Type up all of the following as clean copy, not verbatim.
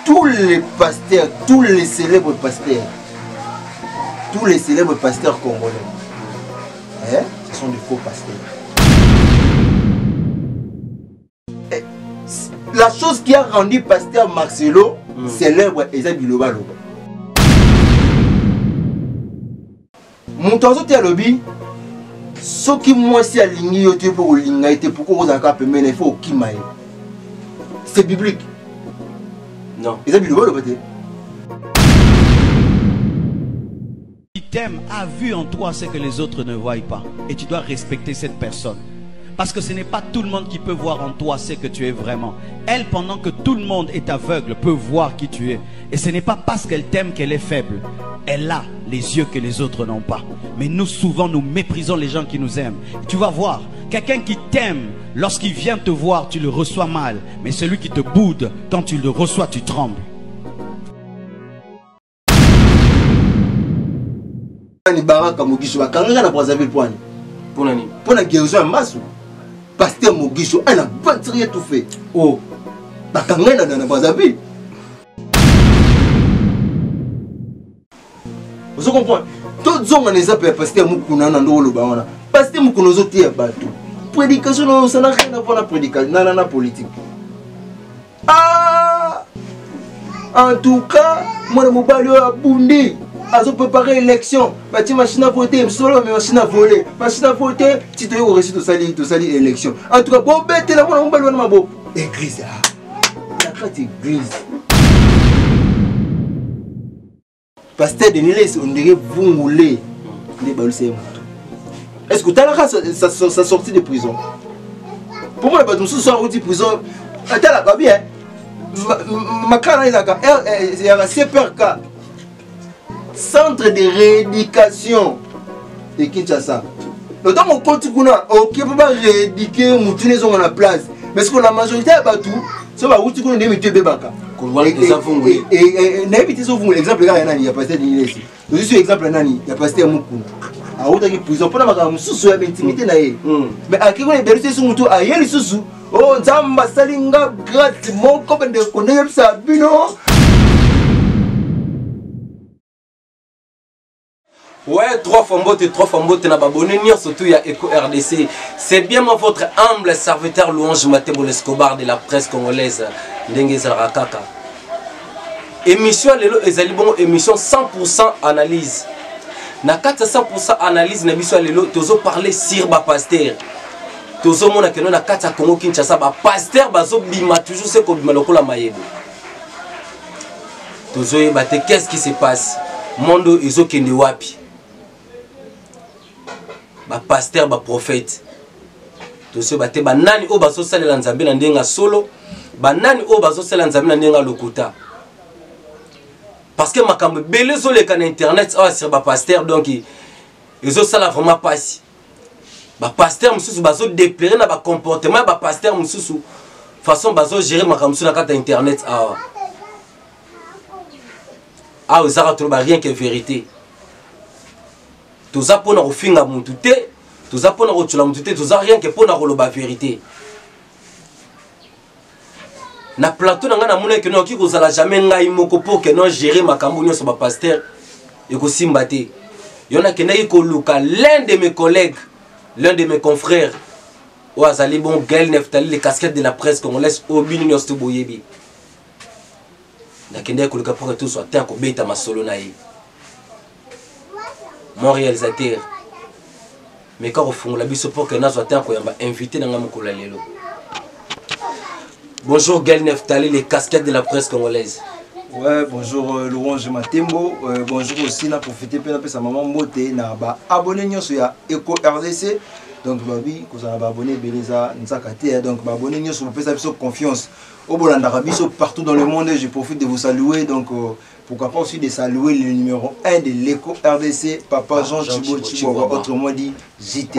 tous les pasteurs, tous les célèbres pasteurs congolais, hein, ce sont des faux pasteurs. Et la chose qui a rendu pasteur Marcelo célèbre, c'est Biloba Loba. Mon toiseau te lobby, ce qui moi si aligné pour l'ingalité, pourquoi vous avez appelé mais il faut qui maille. C'est biblique. Non. Et ça Biloba Loba. Qui t'aime a vu en toi ce que les autres ne voient pas. Et tu dois respecter cette personne. Parce que ce n'est pas tout le monde qui peut voir en toi ce que tu es vraiment. Elle, pendant que tout le monde est aveugle, peut voir qui tu es. Et ce n'est pas parce qu'elle t'aime qu'elle est faible. Elle a les yeux que les autres n'ont pas. Mais nous, souvent, nous méprisons les gens qui nous aiment. Et tu vas voir, quelqu'un qui t'aime, lorsqu'il vient te voir, tu le reçois mal. Mais celui qui te boude, quand tu le reçois, tu trembles. Pour la guérison en masse, pasteur Mogisho, elle a battu tout fait. Oh, bakangana dans la Brazzaville. Vous comprenez? Tous les gens qui ont pasteur Mukuna Nando Lobana, pasteur Mukuna Zoté Batou. Prédication, ça n'a rien à voir la prédication, la politique. Ah, en tout cas, moi, je me parle à Bundi. Ils ont préparé l'élection. Tu machine à voter, solo mais machine à voler. Machine à voter, tu te réussi de salir l'élection. En tout cas, bon bête là, on va le voir église. La carte église. Pasteur Denis, on dirait vous moulez les balles. Est-ce que tu as sa sortie de prison? Pour moi, les gens sont sortis de prison. Attends là, pas bien. Ma canne est là, il y a un CPRK. Centre de rééducation de Kinshasa. Le temps où on continue, on ne peut pas rééduquer les gens à la place. Parce que la majorité est battue, c'est pas où tu connais des bébaka. Et n'habitez pas vous. Exemple, il y a pasteur Dinesi. Je suis exemple, il y a pasteur Mukuna. A outra qui prison pour la mususu ya intimité na ye. Mais à qui on est bercé sur mutu a yeli susu. Oh nzamba salinga grâce mon comme de connaître ça bino. Ouais, trois fambotes na babonné surtout il y a Eco RDC. C'est bien moi votre humble serviteur Louange Matebo Escobar de la presse congolaise Ndengeza Rakaka. Émission lelo ezali bon émission 100% analyse. Na 400% analyse na biso lelo tozo parler sur ba pasteur. Tozo mona que na 4 Congo Kinshasa ba pasteur bazo bima toujours ce ko bima lokola mayebo. Tozo yebate qu'est-ce qui se passe? Mondo ezo kende wapi? Ba pasteur ba prophète. Tozo bate ba nani o bazo salela nzambe na ndenga solo, ba nani o bazo salela nzambe na ndenga lokuta. Parce que ma cambe belé sur les canaux internet sur ba pasteur donc ils ont ça là vraiment passé. Ba pasteur mususu bazo déplorer na ba comportement ba pasteur mususu façon bazo gérer ma cambe sur la carte internet aux arrêts ba rien que vérité. Tous ça pour na ofinga muntu te, tous ça pour na otula muntu te, tous ça rien que pour na koloba vérité. Na plateau na ngana mona ke no ki kozala jamais ngai moko pour que non gérer makambo nyo so ba pasteur et ko simbate yona ke nayi ko luka l'un de mes collègues, l'un de mes confrères ou azali bon Gaël Neftali les casquettes de la presse congolaise obini nyo sto boyebi na kende ko luka pour que tout soit tant ko beta masolo na yi mon réalisateur mais quand au fond la biso pour que na soit tant ko yamba invité na ngam ko la lelo. Bonjour Gaël Neftali, les casquettes de la presse congolaise. Ouais, bonjour Louange Matembo. Bonjour aussi, na profiter pour sa maman Moté, na ba abonné sur Eco RDC. Donc babi, vous avez abonné Beleza Nzakate, donc ba abonné sur pour confiance. Au Bolanda Rabiso partout dans le monde, je profite de vous saluer donc pourquoi pas aussi de saluer le numéro 1 de l'Eco RDC, Papa Jean Chibo Chiboua, autrement dit JTT.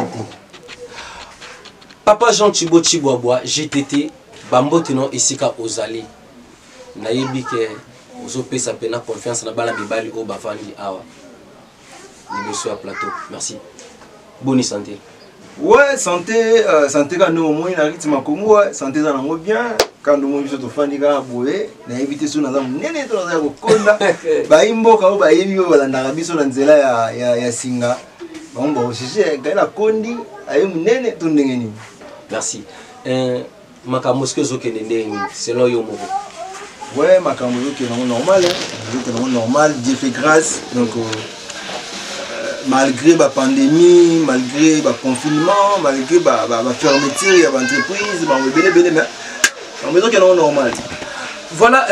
Papa Jean Chibo Chiboua, JTT. Bambotino isika ozali nayebi ke ozopesa pena confiance na bala mibali o bafandi awa liboso ya plateau. Merci. Bonne santé. Ouais, santé santé quand nous au moins na rythme Congo, santé ça nango bien. quand nous avons fait des aboué, nous avons évité son azam nene to na kokonda ba imboka o ba yebi o balanda biso na nzela ya singa bon bon c'est gala kondi ayo nene to ndengeni. Merci. Makambo ce que zo kenende selon yo moko. Ouais, makambo zo kenende normal normal, Dieu fait grâce donc malgré la pandémie, malgré le confinement, malgré la fermeture de l'entreprise, on est normal. Voilà,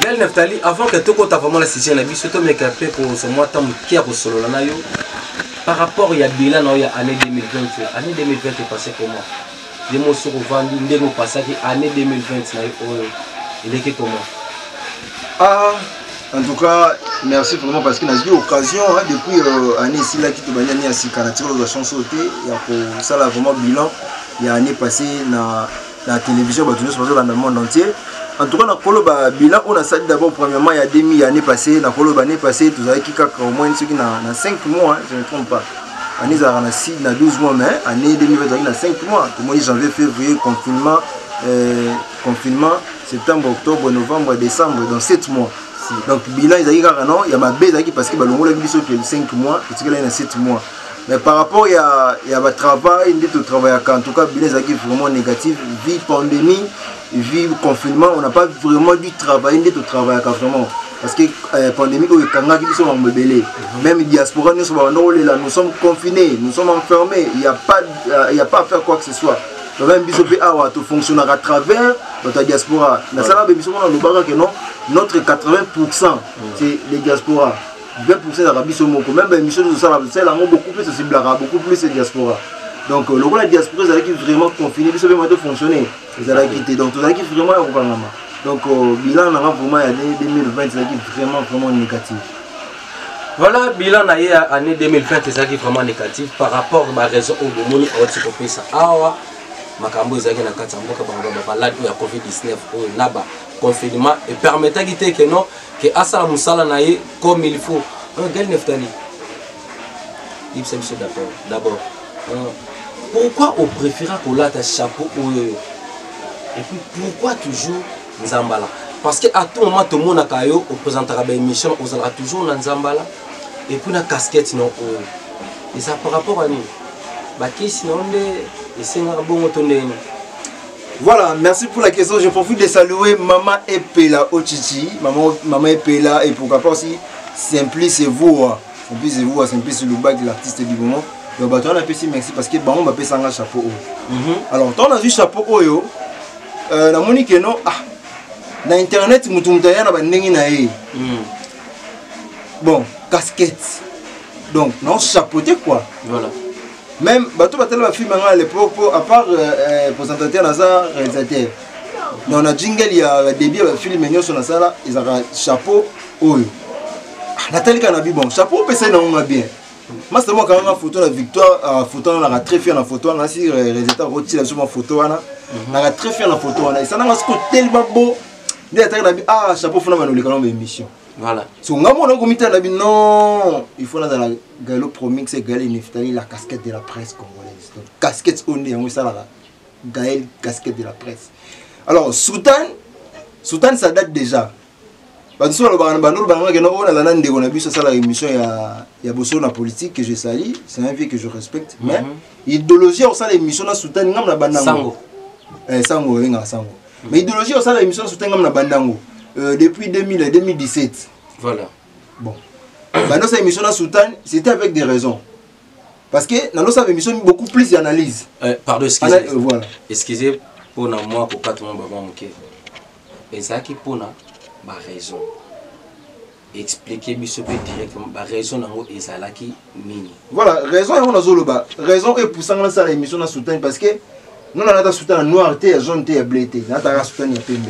Gaël Neftali, avant que tu aies vraiment la situation, surtout mes capés pour ce mois qui a solo par rapport à bilan dans l'année 2020, l'année 2020 est passée comment? Les mots sur vendu, les mots passés, l'année 2020, il est comment? En tout cas, merci vraiment parce qu'il a eu l'occasion depuis l'année ici là qui te bagne à Sikanatir la chanson il y a pour ça là vraiment bilan il y a année passée dans la télévision dans le monde entier. En tout cas dans le bilan on a ça d'abord premièrement il y a demi année passée dans le année passée tout ça qui au moins ceux qui dans 5 mois je ne me trompe pas. Année ça dans 6 dans 12 mois mais année 2020 dans 5 mois tout le monde janvier février confinement septembre octobre novembre décembre dans 7 mois. Donc bilan il y a ma baisse parce que l'on a 5 mois et il y a 7 mois. Mais par rapport il y a le travail, en tout cas bilan est vraiment négatif, vie pandémie, vie confinement, on n'a pas vraiment dû travailler vraiment parce que pandémie même diaspora nous sommes confinés, nous sommes enfermés, il n'y a pas à faire quoi que ce soit. Même bisopé awa tout fonctionnera à travers notre diaspora. La salle de notre 80% c'est les diaspora. 20% d'Arabie Saoudite. Même les missions de salle beaucoup plus sensible beaucoup plus de diaspora. Donc le rôle de la diaspora c'est vraiment confiné, bisopé de fonctionner. Ils allaient quitter. Donc tout ça qui vraiment donc bilan vraiment année 2020 c'est vraiment négatif. Voilà, bilan année 2020 c'est vraiment négatif par rapport à la raison au monde au ça. Makambo ezaki na kati mboka bango baladi ya COVID-19 oyo naba confinement et permettant que non que asala musala na ye comme il faut. Gaël Neftali. Il s'est d'abord. Pourquoi on préfère qu'on l'a ta chapeau et puis pourquoi toujours Nzambala? Parce que à tout moment tout le monde a kayo on présentera une émission on sera toujours dans Nzambala et puis la casquette non et ça par rapport à nous. Voilà, merci pour la question. Je profite de saluer Maman Epela Ochichi, Maman Epela et pourquoi pas aussi Simplice et vous, Simplice le bac de l'artiste du moment. Donc on a apprécié merci parce que on m'a payé un chapeau. Alors on a vu chapeau oyo, la monique non dans internet mutumtaya na bandengi na ye. Bon, casquette. Donc non chapeauté quoi. Voilà. Même bateau la film à l'époque à part présentateur Nazar réalisateur. Dans la jingle il y a début film mignon sur la salle ils ont chapeau oyo. Nathalie Kanabi bon chapeau PC non bien. Moi c'est moi quand on a photo la victoire photo on a très fier la photo on a si réalisateur retirer sur ma photo on a très fier la photo on a ça n'a pas tellement beau. Chapeau faut nous les canons d'émission. Voilà. Si on a mon comité non, il faut dans la galo promix et Gaël Neftali la casquette de la presse congolaise. Donc casquette on est ça là. Gaël casquette de la presse. Alors Sultan ça date déjà. Parce que le bandolo on a la nande on a vu ça la émission il y a bosso la politique que je salue, c'est un vieux que je respecte mais idéologie au ça l'émission na Sultan ngam na bandango. Sango nga sango. Mais idéologie au ça l'émission Sultan ngam na bandango. Depuis 2017. Voilà. Bon. Dans notre émission à Sultan, c'était avec des raisons. Parce que dans notre émission, beaucoup plus d'analyse. Pardon, excusez. Voilà. Excusez pour moi, pour 4 mois, et ça qui pour ma raison. Expliquer directement la raison et ça là qui mini. Voilà, raison est on a zoloba. Raison est pour ça dans cette émission à Sultan parce que nous on a Sultan noir, jaune, bleu, na Sultan ya pembe.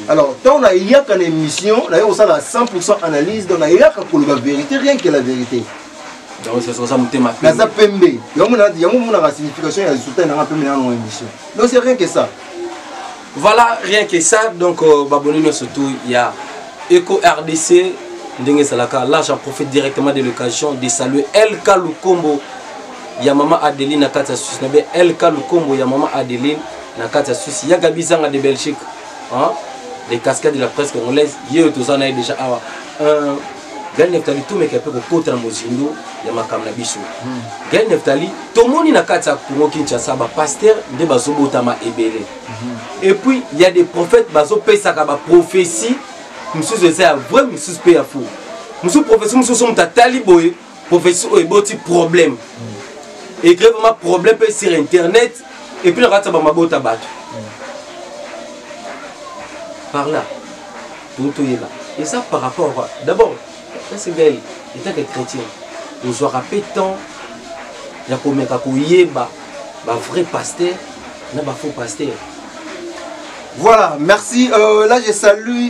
Alors, quand on a eu une émission, là, on a 100% analyse, on a eu la vérité, rien que la vérité. Donc, c'est ça, c'est ma pembe. Il y a la signification, il y a soutien dans la émission. Donc, c'est rien que ça. Voilà, rien que ça. Donc, surtout, il y a Eco RDC. Là, j'en profite directement de l'occasion de saluer LK Lukombo. Il y a Maman Adeline Nakata Suisse. LK Lukombo, il y a Maman Adeline Nakata Suisse. Il y a Gabi Zanga de Belgique. hein, les cascades de la presse congolaise, hier tout ça on a déjà Gaël Neftali tout mais quelque peu contre Mozindo ya makam na biso. Gaël Neftali tout monde na kata Congo Kinshasa ba pasteur de bazobotama ebele. Et puis il y a des prophètes bazo pesa ka ba prophétie, monsieur c'est vrai monsieur pe ya fou. Monsieur prophétie monsieur son tatali boy, prophétie o eboti problème. Écrire vraiment problème sur internet et puis la kata ba mabota bato. Par là. Tout est là. Et ça par rapport à d'abord c'est gars, étant que chrétien, nous aura pétant, il y a combien de vrai pasteur, n'a pas faux pasteur. Voilà, merci. Là, je salue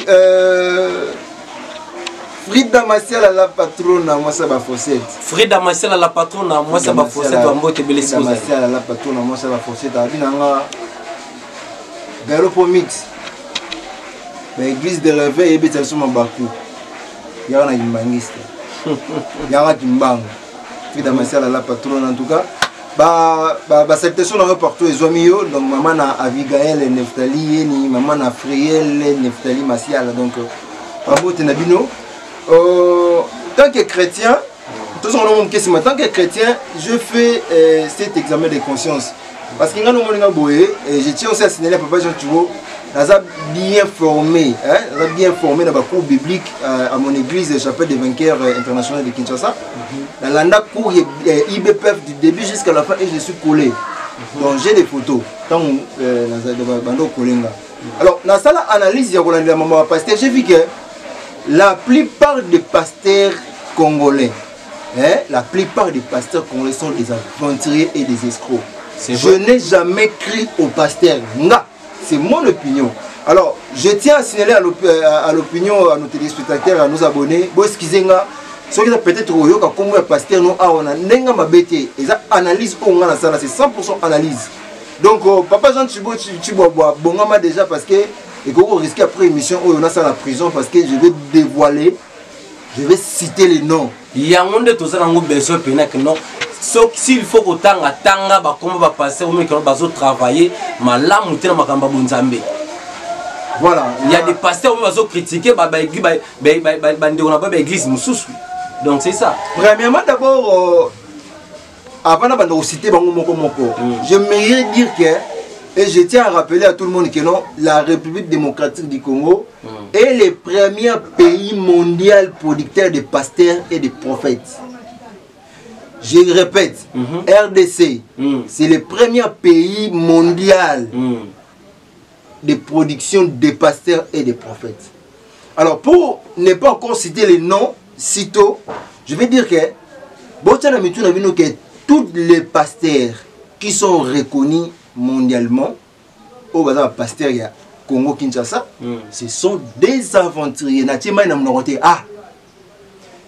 Frida Martial à la patronne, moi ça va fausser. Frida Martial à la patronne, moi ça va fausser. Frida Martial à la patronne, moi ça va fausser. Galopo mix. L'église de réveil est bien sur mon bakou. Il y a un imbangiste. Il y a un imbang. Frida Martial à la patronne en tout cas. Salutation dans le partout les amis. Donc maman a Abigail Neftali, maman a Friel Neftali Martial. Donc tant que chrétien, tant que chrétien, je fais cet examen de conscience. Parce que je tiens aussi à signaler à Papa Jean Thibault. Nous sommes bien formés, bien formés dans le cours biblique à mon église, chapelle des vainqueurs internationaux de Kinshasa. Dans l'anda cours IBPF du début jusqu'à la fin et je suis collé. Donc j'ai des photos. Alors, dans cette analyse, j'ai vu que la plupart des pasteurs congolais, la plupart des pasteurs congolais sont des aventuriers et des escrocs. Je n'ai jamais cru aux pasteurs. C'est mon opinion. Alors, je tiens à signaler à l'opinion, à nos téléspectateurs, à nos abonnés. Bon, excusez-moi, ce qui peut-être comme un pasteur, nous avons analyse, c'est 100% analyse. Donc, Papa Jean Thibault, tu bois déjà parce que il faut risquer après l'émission, on a ça à la prison parce que je vais dévoiler, je vais citer les noms. Il y a un monde de tout ça dans le besoin que non. S'il faut autant attendre, comment va passer, ou qu'on va travailler, mais là, on est voilà. Il y a des pasteurs qui vont critiquer l'église. Donc c'est ça. Premièrement, d'abord, avant de citer j'aimerais dire que, et je tiens à rappeler à tout le monde que non, la République démocratique du Congo est le premier pays mondial producteur de pasteurs et de prophètes. Je répète, RDC, c'est le premier pays mondial de production de pasteurs et de prophètes. Alors, pour ne pas encore citer les noms, sitôt, je vais dire que tous les pasteurs qui sont reconnus mondialement, au pasteur Congo Kinshasa, ce sont des aventuriers.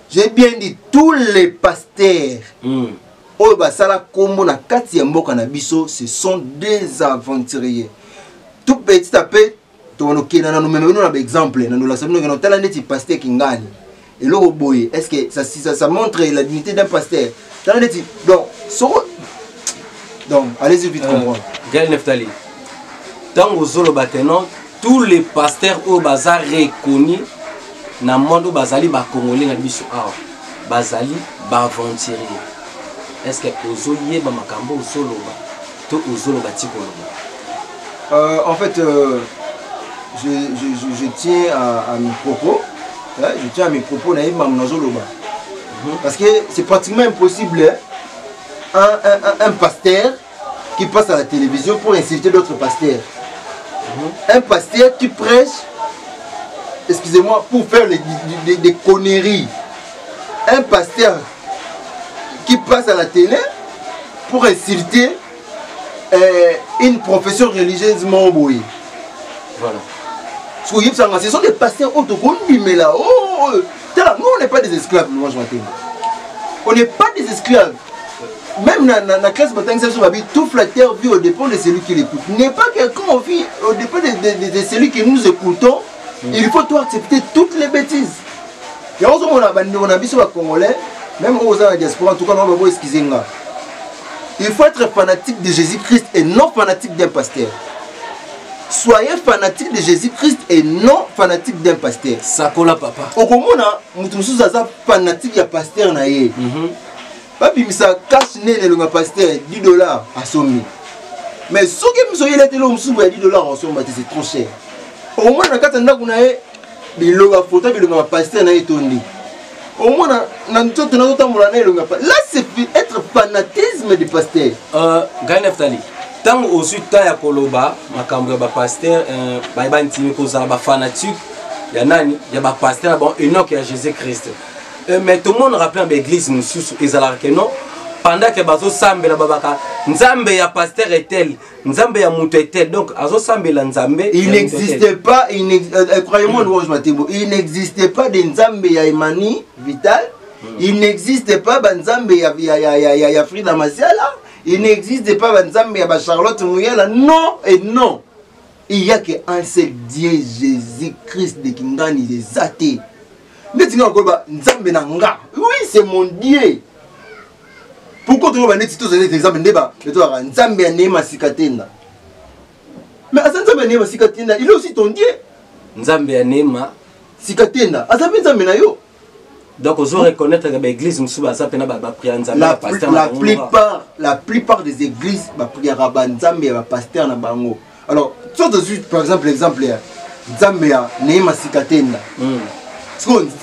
J'ai bien dit, tous les pasteurs, ce sont des aventuriers. Tout petit à petit, nous avons un exemple. Nous avons un pasteur qui gagne. Et là, est-ce que ça montre la dignité d'un pasteur? Donc, allez-y vite comprendre. Gaël Neftali, dans tous les pasteurs au bazar reconnus dans le monde bazali ba congolais na biso awa bazali ba aventurier. Est-ce que ozolié ba makambo ozoloba to ozoloba tikoloba? En fait, je tiens à mes propos. Je tiens à mes propos parce que c'est pratiquement impossible un pasteur qui passe à la télévision pour insulter d'autres pasteurs. Un pasteur qui prêche, excusez-moi, pour faire des conneries. Un pasteur qui passe à la télé pour insulter une profession religieuse mambouée. Voilà. Ce sont des pasteurs autoconduits, mais là, nous on n'est pas des esclaves, moi je m'attends. On n'est pas des esclaves. Même dans la classe bataille, tout flatteur vit au dépend de celui qui l'écoute. N'est pas quelqu'un on vit au dépend de celui que nous écoutons. Il faut tout accepter toutes les bêtises. Et on a vu sur les Congolais, même aux gens de la diaspora, en tout cas, on va excuser. Il faut être fanatique de Jésus-Christ et non fanatique d'un pasteur. soyez fanatique de Jésus-Christ et non fanatique d'un pasteur. Sakola papa. Okomona mutu mususu aza fanatique ya pasteur na ye. Babimisa cash nene le pasteur $10 à sommi. Mais ce que vous avez été là, $10 en somme, c'est trop cher. Au moins, dans le cas où vous avez des photos de pasteur, au moins, là, c'est être fanatisme du pasteur. Ganeftali, tant au sud, il y a Koloba, ma pasteur, il fanatique, il y a un pasteur, il y a Jésus-Christ. Mais tout le monde rappelle l'église, non? Pendant que bazo sambe la babaka nzambe ya pasteur est tel nzambe ya mutu est tel donc azo sambe la nzambe il n'existait pas croyez-moi il n'existait pas de nzambe ya Emani Vital il n'existait pas nzambe ya Frida Masiala il n'existait pas nzambe ya Charlotte Muyala non et non il y a qu'un seul Dieu Jésus-Christ de Kingani des athées mais tu n'as pas nzambe nanga oui c'est mon Dieu. Pourquoi tu vas mettre des exemples de débat? Nzambe ya Neema Sikatenda. Mais Nzambe ya Neema Sikatenda, il est aussi ton Dieu. Nzambe ya Neema Sikatenda. Azabe Nzambe na yo. Donc on doit reconnaître que l'église musuba ça pena ba prière Nzambe la plupart des églises ba prière ba Nzambe ya pasteur na bango. Alors, par exemple l'exemple Nzambe ya Neema Sikatenda.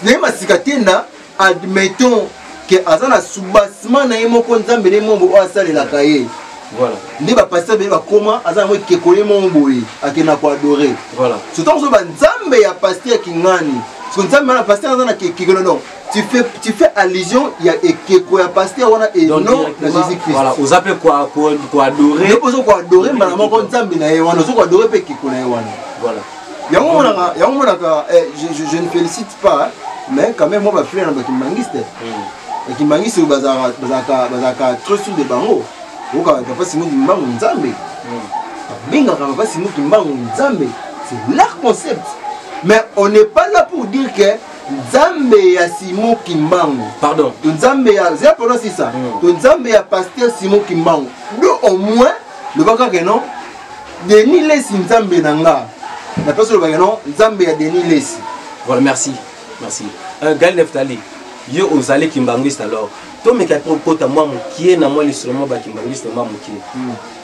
Neema Sikatenda admettons que azana soubassement na yemoko nzambe ne mombo asale la kaye voilà ndi ba pasteur be ba koma azana mo kekole mombo yi akena ko adorer voilà surtout so ba nzambe ya pasteur Kingani so nzambe na pasteur azana kekolo non tu fais allusion ya ekeko ya pasteur wana et non na Jésus-Christ voilà vous appelez quoi adorer ne poso ko adorer mbala moko nzambe na ye wana so ko adorer pe kekolo na ye wana voilà yango monaka je ne félicite pas mais quand même moi ba frère na ba kimbangiste et qui m'a dit que bazaka trop sur de bango c'est leur concept mais on n'est pas là pour dire que Nzambe ya Simon Kimbangu pardon Nzambe ya c'est pour c'est ça Nzambe ya pasteur Simon Kimbangu au moins le baka que non Denis Lesi Nzambe nanga la personne le non Nzambe ya Denis Lesi voilà merci Gal Neftali yo ozali kimbangiste alors to meka propos moi qui est na moi les seulement ba kimbangiste moi qui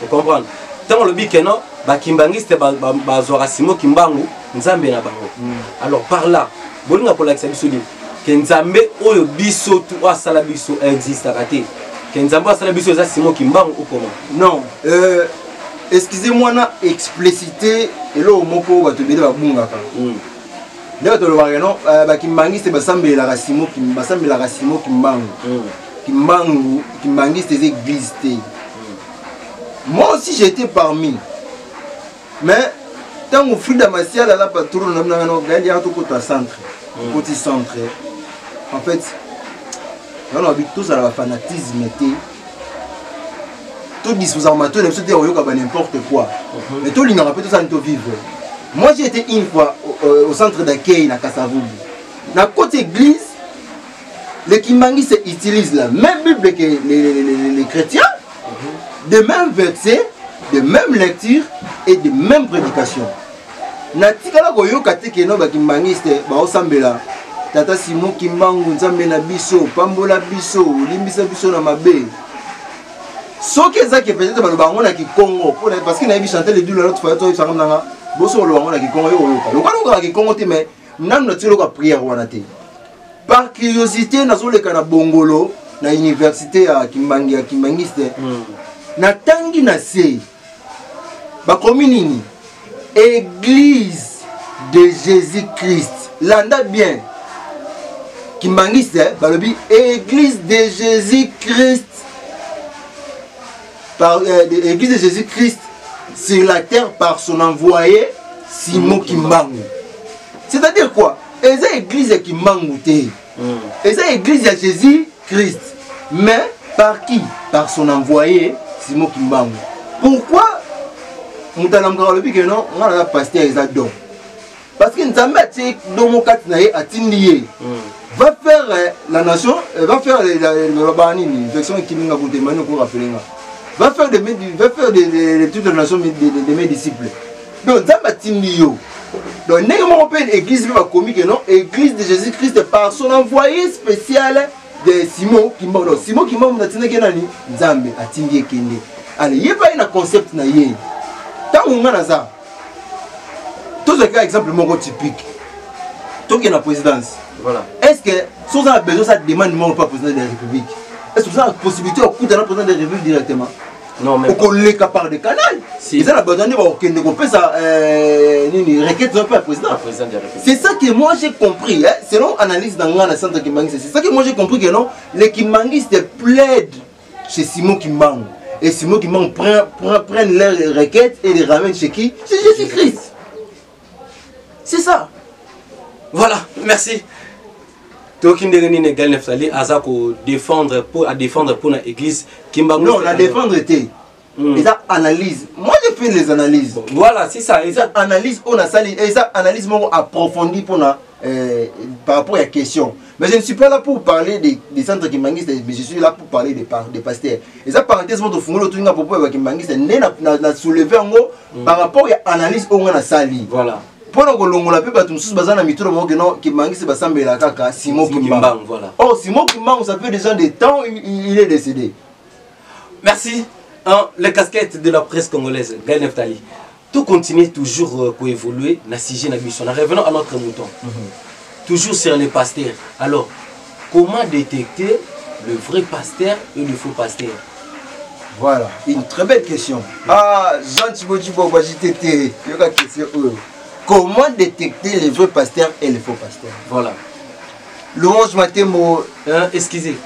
tu comprends tant le bi que non ba kimbangiste ba zora Simon Kimbangu nzambe na bango alors par là bolinga pour l'accès biso ni que nzambe oyo biso tu asala biso existe raté que nzambe asala biso za Simon Kimbangu ou comment non excusez-moi na explicité et là moko ba te bele ba bunga ka D'ailleurs, Kimbangiste Kimbangu Kimbangiste des églises. Moi aussi j'étais parmi. Mais tant que Frida Masiala là patron on a tout centre. Petit centre. En fait, on a tous à la fanatisme tout disposant matin ne se dire n'importe quoi. Mais tout l'ignorant peut tout ça nous vivre. Moi j'ai été une fois au centre d'accueil à Kassavoubou. Dans côté église, les Kimbangistes utilisent la même Bible que les chrétiens, de mêmes versets, de mêmes lectures et de mêmes prédications. Natikala koyo kateke no ba Kimbangiste ba osambela tata Simon Kimbangu nzambe na biso pambola biso limbisa biso na mabe. Ce que ça qui peut-être ba bango na Kikongo parce qu'il a chanté les deux l'autre fois toi ça comme nanga boso lo bango na Kikongo yo lo ka Kikongo te mais nan na tilo ka prière wana te. Par curiosité nazoleka na Bongolo na université ya Kimbangiste na tangi na se ba communini Église de Jésus-Christ. Landa bien. Kimbangiste balobi Église de Jésus-Christ. Église de Jésus-Christ sur la terre par son envoyé Simon Kimbangu. C'est-à-dire quoi? Et c'est l'église de Kimbangu. Et c'est l'église de Jésus-Christ. Mais par qui? Par son envoyé Simon Kimbangu. Pourquoi? Non, on a pasteur Ezadon. Parce que nous avons dit que va faire la nation, va faire va faire de toutes les nations de mes disciples. Donc, Zamba Tindio. Donc, n'est-ce pas une église comique, non? Église de Jésus-Christ par son envoyé spécial de Simon Kimba. Donc, Simon Kimba, on a tenu Kenani, Zambé, a Tindié Kende. Allez, il n'y a pas un concept na yé. Tant qu'on a ça. Tout ce cas, exemple, mon typique. Tout qui est la présidence. Voilà. Est-ce que, si on a besoin, ça demande non pas président de la République? Est-ce que vous avez la possibilité au coup de la président de la République directement? Non, mais. Pour qu'on l'ait capable de canal. Si. Ils ont besoin de faire ça, requête de la président. C'est ça que moi j'ai compris. Hein? Selon l'analyse dans le centre Kimbangi, c'est ça que moi j'ai compris que non, les Kimbangistes plaident chez Simon Kimbangu. Et Simon Kimbangu prennent leurs requêtes et les ramènent chez qui? Chez Jésus-Christ. C'est ça. Voilà, merci. Tokin de Renine Gal Neftali, à défendre pour l'église Kimbangu. Non, la défendre était. Et ça analyse. Moi j'ai fait les analyses. Bon, voilà, c'est ça. Et ça analyse, on a sali. Et ça analyse approfondie pour par rapport à la question. Mais je ne suis pas là pour parler des centres Kimbangistes, mais je suis là pour parler des pasteurs. Et ça, parenthèse, mon tofu, le truc à propos de Kimbangistes, n'a soulevé en haut par rapport à l'analyse on a sali. Voilà. Pour que l'on a pu battre tous les ans, Kimbangistes va sembler la caca, Simon Kimbangu. Voilà. Oh, Simon Kimbangu, ça fait déjà des temps, il est décédé. Merci. Les casquettes de la presse congolaise, Gaël Neftali. Tout continue toujours pour évoluer dans sujet mission. Revenons à notre mouton. Toujours sur les pasteurs. Alors, comment détecter le vrai pasteur et le faux pasteur? Voilà, une très belle question. Ah, Jean Thibodi Boba JTT, question. Comment détecter les vrais pasteurs et les faux pasteurs? Voilà. Louange Matemo. Excusez.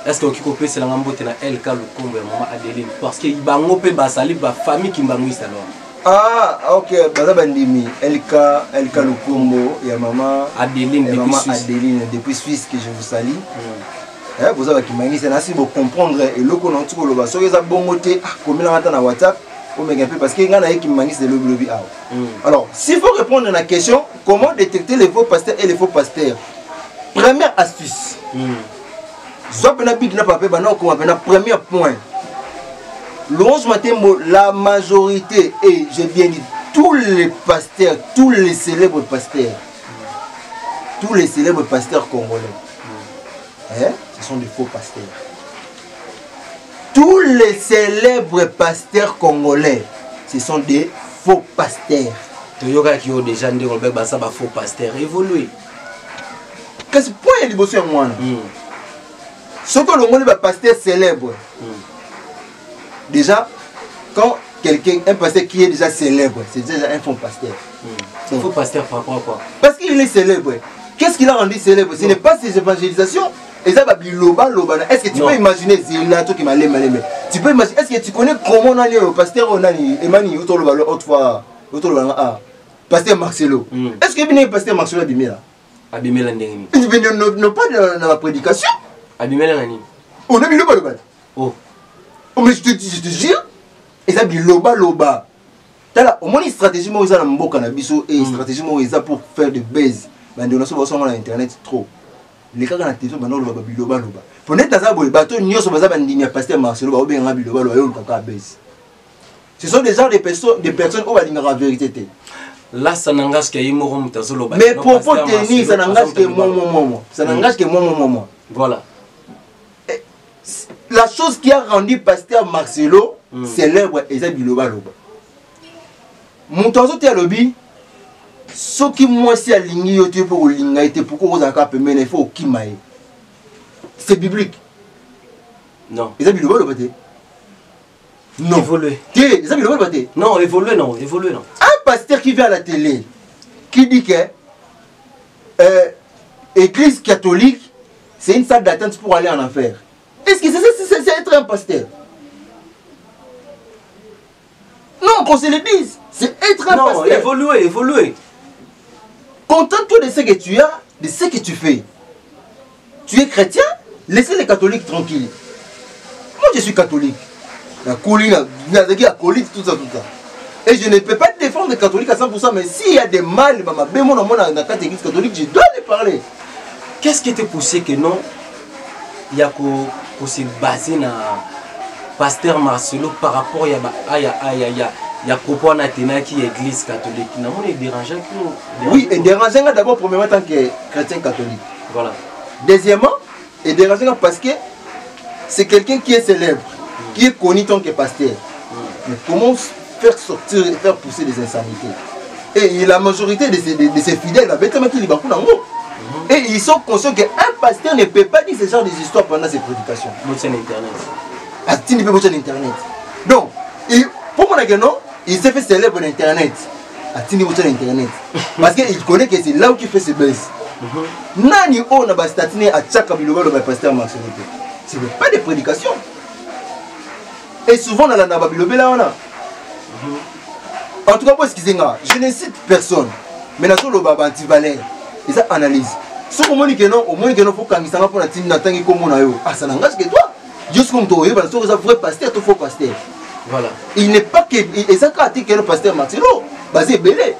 Est-ce que vous pouvez se la remboter dans LK le combo et maman Adeline? Parce qu'il y a une famille qui m'a mis alors. Ah, ok. Bazabandimi. LK le combo et maman Adeline depuis Suisse que je vous salue. Vous avez qui m'a dit, c'est ainsi pour comprendre. Et le qu'on a tout le bas. Soyez à bon côté. Comme il a raté dans WhatsApp. Parce qu'il y a qui m'a dit, c'est le lobby. Alors, s'il faut répondre à la question, comment détecter les faux pasteurs et les faux pasteurs? Première astuce. Premier point. Louange Matembo, la majorité, et j'ai bien dit tous les pasteurs, tous les célèbres pasteurs congolais, ce sont des faux pasteurs. Tous les célèbres pasteurs congolais, ce sont des faux pasteurs. Toyoka qui ont déjà dit qu'on va faux pasteurs évoluer. Qu'est-ce que point il bosse moi? Ce que l'on dit pasteur célèbre, déjà, quand un pasteur qui est déjà célèbre, c'est déjà un faux pasteur. Un faux pasteur par rapport à quoi? Parce qu'il est célèbre. Qu'est-ce qu'il a rendu célèbre? Ce n'est pas ses évangélisations. Et ça va loba. Est-ce que tu peux imaginer Zélato qui m'a l'aimé? Tu peux imaginer, est-ce que tu connais comment on a le pasteur Emmanuel autrefois, pasteur Marcelo? Est-ce que le pasteur Marcelo Abimela? Abimela Ndengini. Il ne pas dans la prédication. Abimela Nani. On a mis le bas. Oh. Mais je te jure. Et ça dit loba. Au moins une stratégie moi ils ont un cannabis et une stratégie moi ils ont pour faire de buzz. Mais on a sur internet trop. Les cas dans la télévision maintenant loba. Pour net ça boy bateau nyo so baza bandini pasteur Marcelo ba obenga biloba yo kaka buzz. Ce sont des gens des personnes où va dire la vérité. Là ça n'engage que yimoro mutazolo ba. Mais pour tenir ça n'engage que moi. Ça n'engage que moi. Voilà. La chose qui a rendu pasteur Marcelo célèbre et ça biloba. Mutanzo te lobby ce qui moi si aligné yote pour linga était pourquoi vous avez mais il faut kimae. C'est biblique. Non. Et ça biloba le non. Évoluer. Ça biloba le non, évoluer non. Un pasteur qui vient à la télé qui dit que église catholique c'est une salle d'attente pour aller en enfer. Est-ce que c'est être un pasteur? Non, qu'on se le dise. C'est être un pasteur. Non, évoluer. Contente-toi de ce que tu as, de ce que tu fais. Tu es chrétien, laissez les catholiques tranquilles. Moi, je suis catholique. La colline, tout ça. Et je ne peux pas défendre les catholiques à 100%, mais s'il y a des mal, dans la catholique, je dois les parler. Qu'est-ce qui te poussé que non? Il y a que se baser dans pasteur Marcelo par rapport à Il y a propos à qui église catholique. Non, il dérangeait que. Oui, et dérangeait d'abord premièrement en tant que chrétien catholique. Voilà. Deuxièmement, et dérangeait parce que c'est quelqu'un qui est célèbre, qui est connu tant que pasteur. Mais comment faire sortir, faire pousser des insanités? Et la majorité de ces fidèles, et ils sont conscients qu'un pasteur ne peut pas dire ce genre d'histoires pendant ses prédications. Internet. Donc, pour mon non, il s'est fait célèbre sur Internet. Internet. Parce qu'il connaît que c'est là où il fait ses baisses. Nani on a bastatiné à chaque biloba le pasteur Marcelo. Ce n'est pas des prédications. Et souvent dans la biloba là on a. En tout cas, je ne cite personne. Mais dans le baba anti-valère, ils ont analyse. Si on dit que non, au moins que non, faut qu'on s'en va pour la team n'attendre comme on a eu. Ah, ça n'engage que toi. Juste comme toi, il va un vrai pasteur, tout faux pasteur. Voilà. Il n'est pas que. Et ça, quand tu es le pasteur Marcelo, basé belé.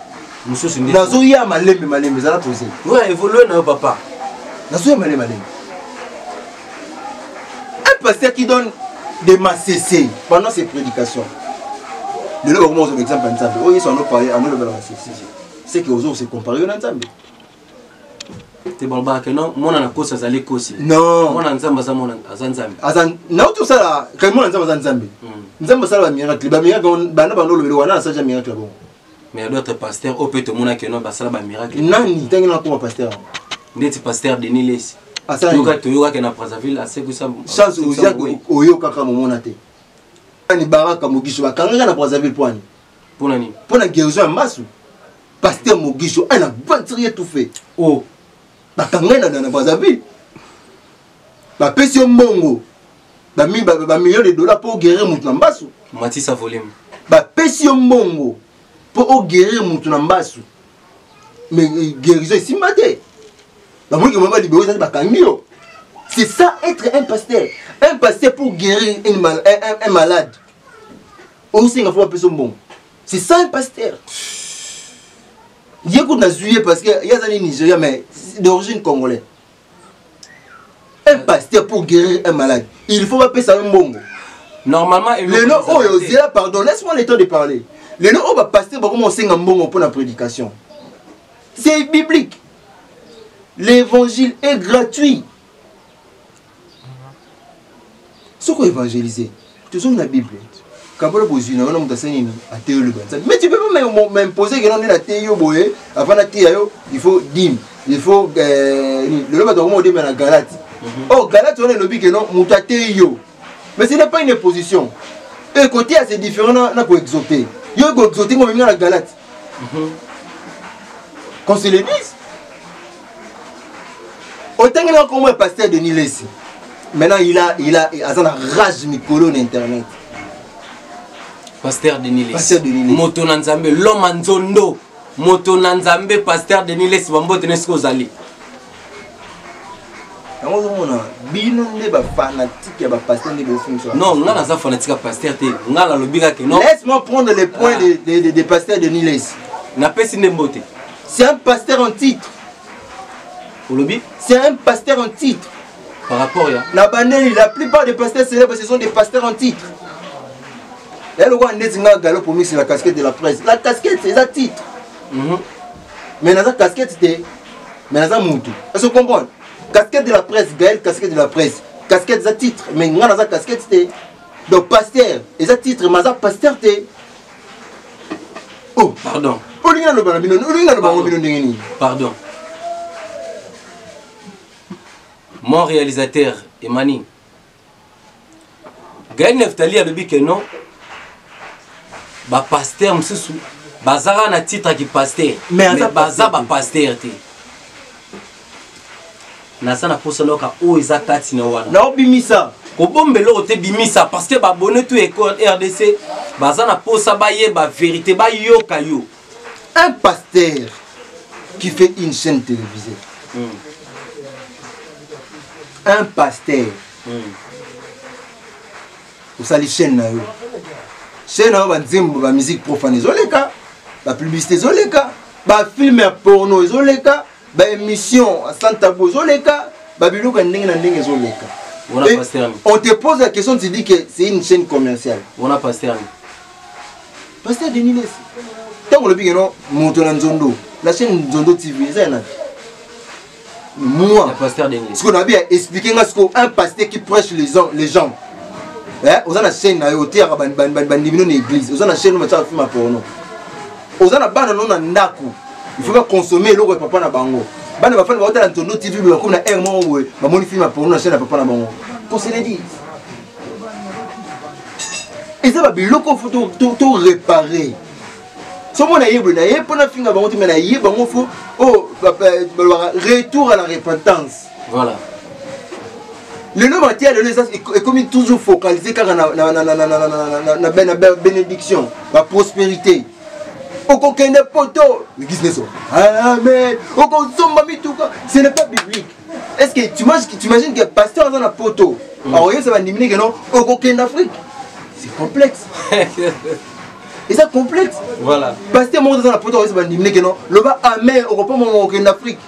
Nazo ya malembe malembe, ça l'a posé. Ouais, évoluer non, papa. Nazo ya malembe malembe. Un pasteur qui donne des massés pendant ses prédications. Le nom au exemple en Zambie. Oh, ils sont parlé en le c'est que aux autres c'est comparé en Zambie. T'es bon bah que non, moi on a cause ça les causes. Non. Moi en Zambie ça moi en Zambie. Azan, non tout ça là, quand moi en Zambie. Zambie ça va miracle, ba miracle bana bana le wana ça jamais miracle bon. Mais d'autres pasteurs au peut mon que non ba ça ba miracle. Nani tengena comme pasteur. Ndeti pasteur de Niles. Asa toyoka que na Brazzaville assez que ça. Chance osia oyo kaka momona te. Ni baraka Mogisho bakanga na Brazzaville poani. Pour nani? Pour la guérison masu. Pasteur Mogisho elle a ventrier tout fait. Oh. Bakanga na Brazzaville. Ba pesio mbongo. Ba millions de dollars pour guérir mutu na mbasu. Matissa volume. Ba pesio mbongo pour guérir mutu na mbasu. Mais guérison ici maté. Ba moi que mama libérer ça bakangio. C'est ça être un pasteur. Un pasteur pour guérir un malade. Aussi, il faut appeler son bon. C'est ça un pasteur. Il y a un juillet parce qu'il y a des Nigériens, mais d'origine congolaise. Un pasteur pour guérir un malade. Il faut appeler ça un bon. Normalement, le nom, oh, pardon, laisse-moi le temps de parler. Le nom, on va passer pour commencer un bon pour la prédication. C'est biblique. L'évangile est gratuit. Ce qu'on évangéliser, tu sais la Bible. Quand on pose une mais tu peux pas m'imposer que l'on est la théo boé avant la théo, il faut dim, il faut le lobby de Romo de la Galate. Oh Galate on est lobby que non, mutatéo. Mais ce n'est pas une imposition. Et côté c'est différent n'a pas exoté. Yo go exoté moi même la Galate. Qu'on se le dise. Autant que comme un pasteur de Nilesi. Maintenant, il a une rage Nicolo Internet. Pasteur de Niles. Pasteur de Niles. Moto Nanzambe, l'homme Anzondo. Moto Nanzambe, pasteur de Niles, Bambo Tenesco Zali. Non, on a fanatique, pasteur de non, on a un fanatique pasteur. Laisse-moi prendre les points des pasteurs de Niles. C'est un pasteur en titre. C'est un pasteur en titre. Par rapport à la plupart des pasteurs célèbres, ce sont des pasteurs en titre. Et le roi Nezinga Gallo pour c'est la casquette de la presse. La casquette, c'est un titre. Mais dans la casquette, c'était. Mais dans un moutou. Est-ce que vous comprenez? Casquette de la presse, Gaël, casquette de la presse. Casquette, c'est un titre. Mais dans la casquette, c'était. Donc, pasteur, et un titre, mais dans pasteur, c'était. Oh, pardon. Pardon. Mon réalisateur, Emani. Gaël Neftali a dit que non. Ba pasteur, monsieur Sou. Bazara na titre qui pasteur. Mais baza ba pasteur. Nasa na posa loka o izakati na wana. Na obimisa. Ko bombelo te bimisa parce que ba bonne tout école RDC. Baza na posa ba ye ba vérité ba yoka yo. Un pasteur qui fait une chaîne télévisée. Un pasteur. Vous savez, chaîne na yo. Chaîne na yo ba musique profane zoleka, ba publicité zoleka, ba film porno zoleka, ba émission à Santa Bozoleka, ba biluka ndenge na ndenge zoleka. On te pose la question, tu dis que c'est une chaîne commerciale. On a pasteur. Pasteur Denis Lesi. Tant qu'on le dit, non, monte dans Nzondo. La chaîne Nzondo TV, c'est un moi. Pasteur Denis. Ce qu'on a bien expliqué, un pasteur qui prêche les gens. Vous avez la chaîne, vous avez une église. Vous avez la chaîne, vous avez un film porno. Vous avez un ndaku. Il faut pas consommer l'eau papa na bango. Bana ba fa ba hôtel Nzondo TV ba comme na air mo we ba moni film porno na chaîne papa na bango. Qu'on se le dit. Et ça va biloko faut tout réparer. Si on a eu un finger, retour à la repentance. Voilà. Le nom entier est comme toujours focalisé car la bénédiction, la prospérité. Aucun poteau, amen. Ce n'est pas biblique. Est-ce que tu imagines que pasteur dans un poteau, alors ça va diminuer que non, aucun d'Afrique. C'est complexe. Et ça complexe. Voilà. Pasteur monte dans la poteau, ça va diminuer que non. Le bas amen, on reprend mon aucun d'Afrique.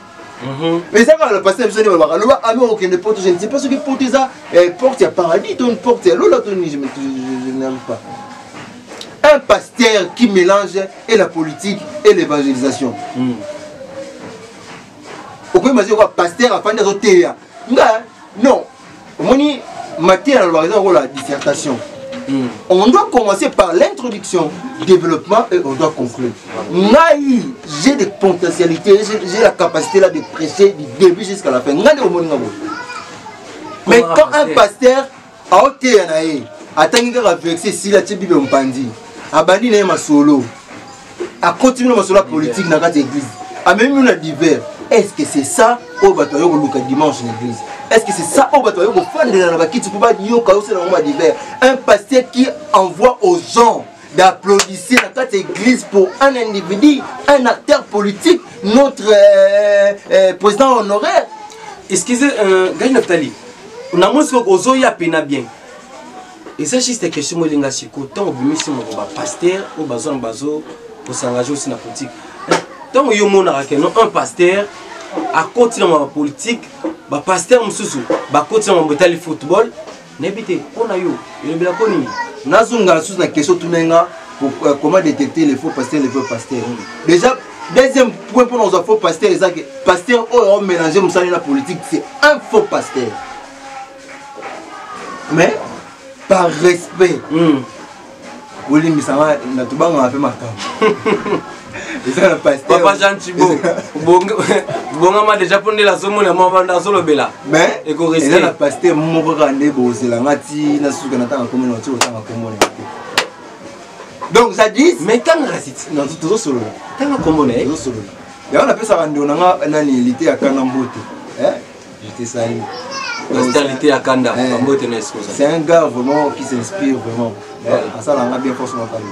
Mais ça va le pasteur, le bas amen, aucun de poteau. Je ne sais pas ce que porte ça. Porte, il y a paradis, ton porte, l'eau, là, je n'arrive pas. Un pasteur qui mélange et la politique et l'évangélisation. On peut imaginer quoi, pasteur à faire des autres. Non. On dit, Matthieu a la dissertation. On doit commencer par l'introduction, développement et on doit conclure. J'ai des potentialités, j'ai la capacité là de prêcher du début jusqu'à la fin. Mais quand un pasteur a ôté un aïe, attend qu'il a vexé si la Bible est bandit, a bandit n'est ma solo, a continué ma solo politique dans l'église, a même eu un divers. Est-ce que c'est ça au bataillon au dimanche en église? Est-ce que c'est ça au bataillon au fan de la qui tu peux pas dire au divers? Un pasteur qui envoie aux gens d'applaudir dans cette église pour un individu, un acteur politique, notre président honoraire. Excusez, Gagne Naftali, on a moins que y a peine bien. Et ça, juste question de l'ingashiko, tant que vous êtes pasteur, ou bazon bazo, pour s'engager aussi dans la politique. Tant que vous êtes un pasteur, à côté de la politique, un pasteur moussou, à côté de le football, n'habitez, on a eu, il est bien connu. Nous avons une question pour comment détecter les faux pasteurs et les faux pasteurs. Déjà, deuxième point pour nos faux pasteurs, c'est que pasteur ont mélangé la politique, c'est un faux pasteur. Mais, par respect, oui, mais ça va, on a fait ma Papa Jean Thibault, bon, déjà pour la zone, on a vendu la zone bella. Mais, il y a la pasteur, mon regardé, c'est la mati, la soupe, la communauté, donc ça dit. Mais quand raciste, non, toujours solo. Quand on communauté, toujours solo. Et on appelle ça randonnant, on a une à Kanambote. J'étais salé. à Kanda, c'est un gars vraiment qui s'inspire vraiment. Ça, on a bien forcément parlé.